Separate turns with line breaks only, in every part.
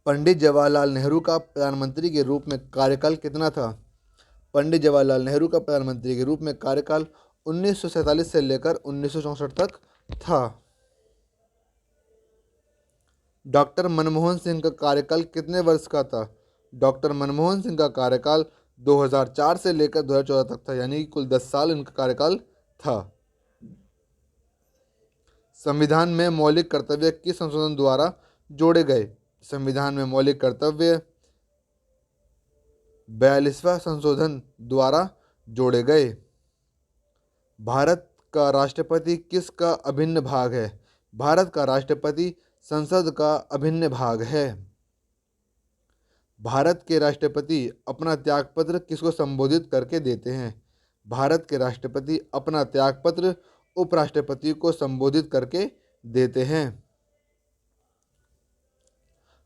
पंडित जवाहरलाल नेहरू का प्रधानमंत्री के रूप में कार्यकाल कितना था? पंडित जवाहरलाल नेहरू का प्रधानमंत्री के रूप में कार्यकाल 1947 से लेकर 1964 तक था। डॉक्टर मनमोहन सिंह का कार्यकाल कितने वर्ष का था? डॉक्टर मनमोहन सिंह का कार्यकाल 2004 से लेकर 2014 तक था, यानी कि कुल 10 साल इनका कार्यकाल था। संविधान में मौलिक कर्तव्य किस संशोधन द्वारा जोड़े गए? संविधान में मौलिक कर्तव्य 42वां संशोधन द्वारा जोड़े गए। भारत का राष्ट्रपति किसका अभिन्न भाग है? भारत का राष्ट्रपति संसद का अभिन्न भाग है। भारत के राष्ट्रपति अपना त्यागपत्र किसको संबोधित करके देते हैं? भारत के राष्ट्रपति अपना त्यागपत्र उपराष्ट्रपति को संबोधित करके देते हैं।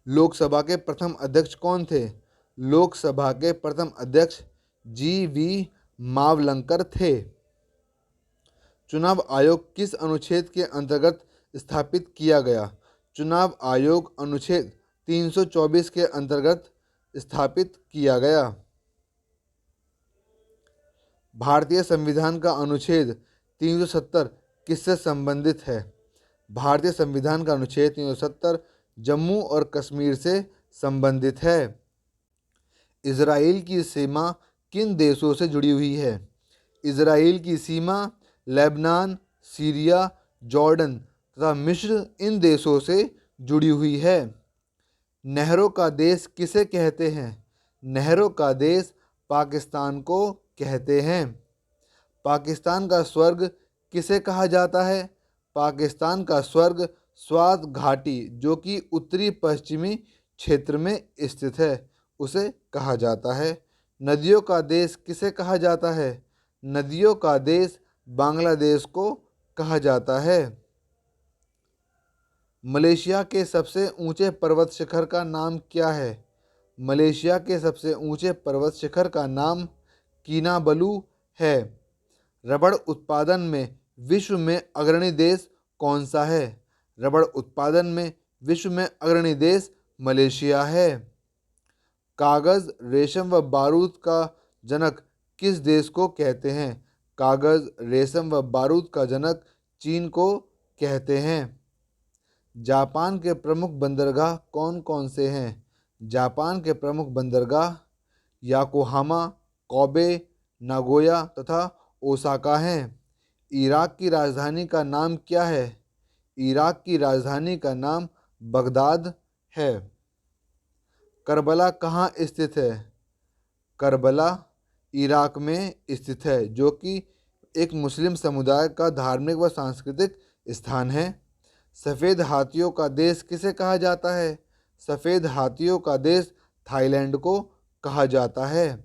लोकसभा के प्रथम अध्यक्ष कौन थे? लोकसभा के प्रथम अध्यक्ष जी.वी. मावलंकर थे। चुनाव आयोग किस अनुच्छेद के अंतर्गत स्थापित किया गया? चुनाव आयोग अनुच्छेद 324 के अंतर्गत स्थापित किया गया। भारतीय संविधान का अनुच्छेद 370 किससे संबंधित है? भारतीय संविधान का अनुच्छेद 370 जम्मू और कश्मीर से संबंधित है। इजराइल की सीमा किन देशों से जुड़ी हुई है? इजराइल की सीमा लेबनान, सीरिया, जॉर्डन तथा मिस्र इन देशों से जुड़ी हुई है। नहरों का देश किसे कहते हैं? नहरों का देश पाकिस्तान को कहते हैं। पाकिस्तान का स्वर्ग किसे कहा जाता है? पाकिस्तान का स्वर्ग स्वात घाटी, जो कि उत्तरी पश्चिमी क्षेत्र में स्थित है, उसे कहा जाता है। नदियों का देश किसे कहा जाता है? नदियों का देश बांग्लादेश को कहा जाता है। मलेशिया के सबसे ऊंचे पर्वत शिखर का नाम क्या है? मलेशिया के सबसे ऊंचे पर्वत शिखर का नाम किनाबलू है। रबड़ उत्पादन में विश्व में अग्रणी देश कौन सा है? रबड़ उत्पादन में विश्व में अग्रणी देश मलेशिया है। कागज़, रेशम व बारूद का जनक किस देश को कहते हैं? कागज़, रेशम व बारूद का जनक चीन को कहते हैं। जापान के प्रमुख बंदरगाह कौन कौन से हैं? जापान के प्रमुख बंदरगाह याकोहामा, कोबे, नागोया तथा ओसाका हैं। इराक की राजधानी का नाम क्या है? इराक की राजधानी का नाम बगदाद है। करबला कहाँ स्थित है? करबला इराक में स्थित है, जो कि एक मुस्लिम समुदाय का धार्मिक व सांस्कृतिक स्थान है। सफ़ेद हाथियों का देश किसे कहा जाता है? सफ़ेद हाथियों का देश थाईलैंड को कहा जाता है।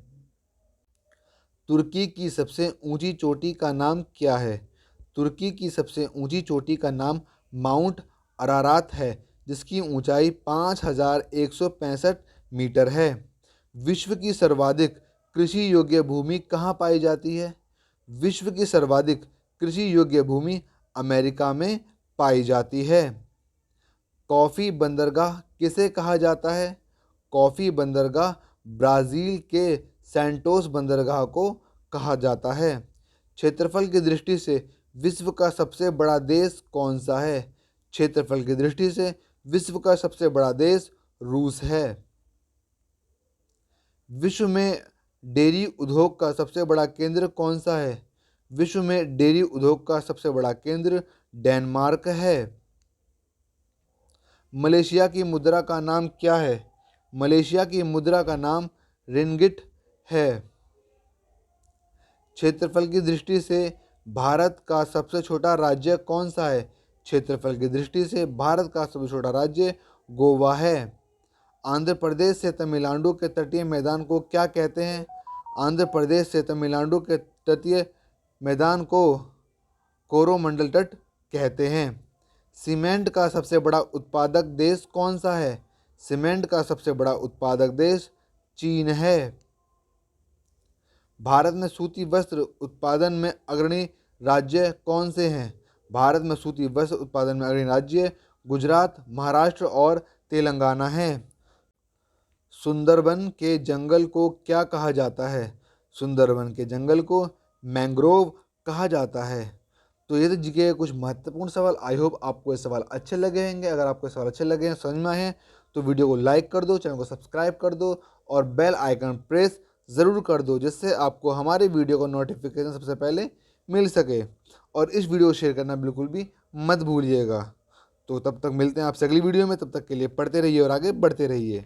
तुर्की की सबसे ऊंची चोटी का नाम क्या है? तुर्की की सबसे ऊंची चोटी का नाम माउंट अरारात है, जिसकी ऊंचाई 5165 मीटर है। विश्व की सर्वाधिक कृषि योग्य भूमि कहाँ पाई जाती है? विश्व की सर्वाधिक कृषि योग्य भूमि अमेरिका में पाई जाती है। कॉफ़ी बंदरगाह किसे कहा जाता है? कॉफ़ी बंदरगाह ब्राज़ील के सैंटोस बंदरगाह को कहा जाता है। क्षेत्रफल की दृष्टि से विश्व का सबसे बड़ा देश कौन सा है? क्षेत्रफल की दृष्टि से विश्व का सबसे बड़ा देश रूस है। विश्व में डेयरी उद्योग का सबसे बड़ा केंद्र कौन सा है? विश्व में डेयरी उद्योग का सबसे बड़ा केंद्र डेनमार्क है। मलेशिया की मुद्रा का नाम क्या है? मलेशिया की मुद्रा का नाम रिंगिट है। क्षेत्रफल की दृष्टि से भारत का सबसे छोटा राज्य कौन सा है? क्षेत्रफल की दृष्टि से भारत का सबसे छोटा राज्य गोवा है। आंध्र प्रदेश से तमिलनाडु के तटीय मैदान को क्या कहते हैं? आंध्र प्रदेश से तमिलनाडु के तटीय मैदान को कोरोमंडल तट कहते हैं। सीमेंट का सबसे बड़ा उत्पादक देश कौन सा है? सीमेंट का सबसे बड़ा उत्पादक देश चीन है। भारत में सूती वस्त्र उत्पादन में अग्रणी राज्य कौन से हैं? भारत में सूती वस्त्र उत्पादन में अग्रणी राज्य गुजरात, महाराष्ट्र और तेलंगाना हैं। सुंदरबन के जंगल को क्या कहा जाता है? सुंदरबन के जंगल को मैंग्रोव कहा जाता है। तो ये तो जीके के कुछ महत्वपूर्ण सवाल। आई होप आपको ये सवाल अच्छे लगे होंगे। अगर आपको ये सवाल अच्छे लगे हैं, समझ में आए हैं, तो वीडियो को लाइक कर दो, चैनल को सब्सक्राइब कर दो और बेल आइकन प्रेस ज़रूर कर दो, जिससे आपको हमारे वीडियो का नोटिफिकेशन सबसे पहले मिल सके। और इस वीडियो को शेयर करना बिल्कुल भी मत भूलिएगा। तो तब तक मिलते हैं आपसे अगली वीडियो में। तब तक के लिए पढ़ते रहिए और आगे बढ़ते रहिए।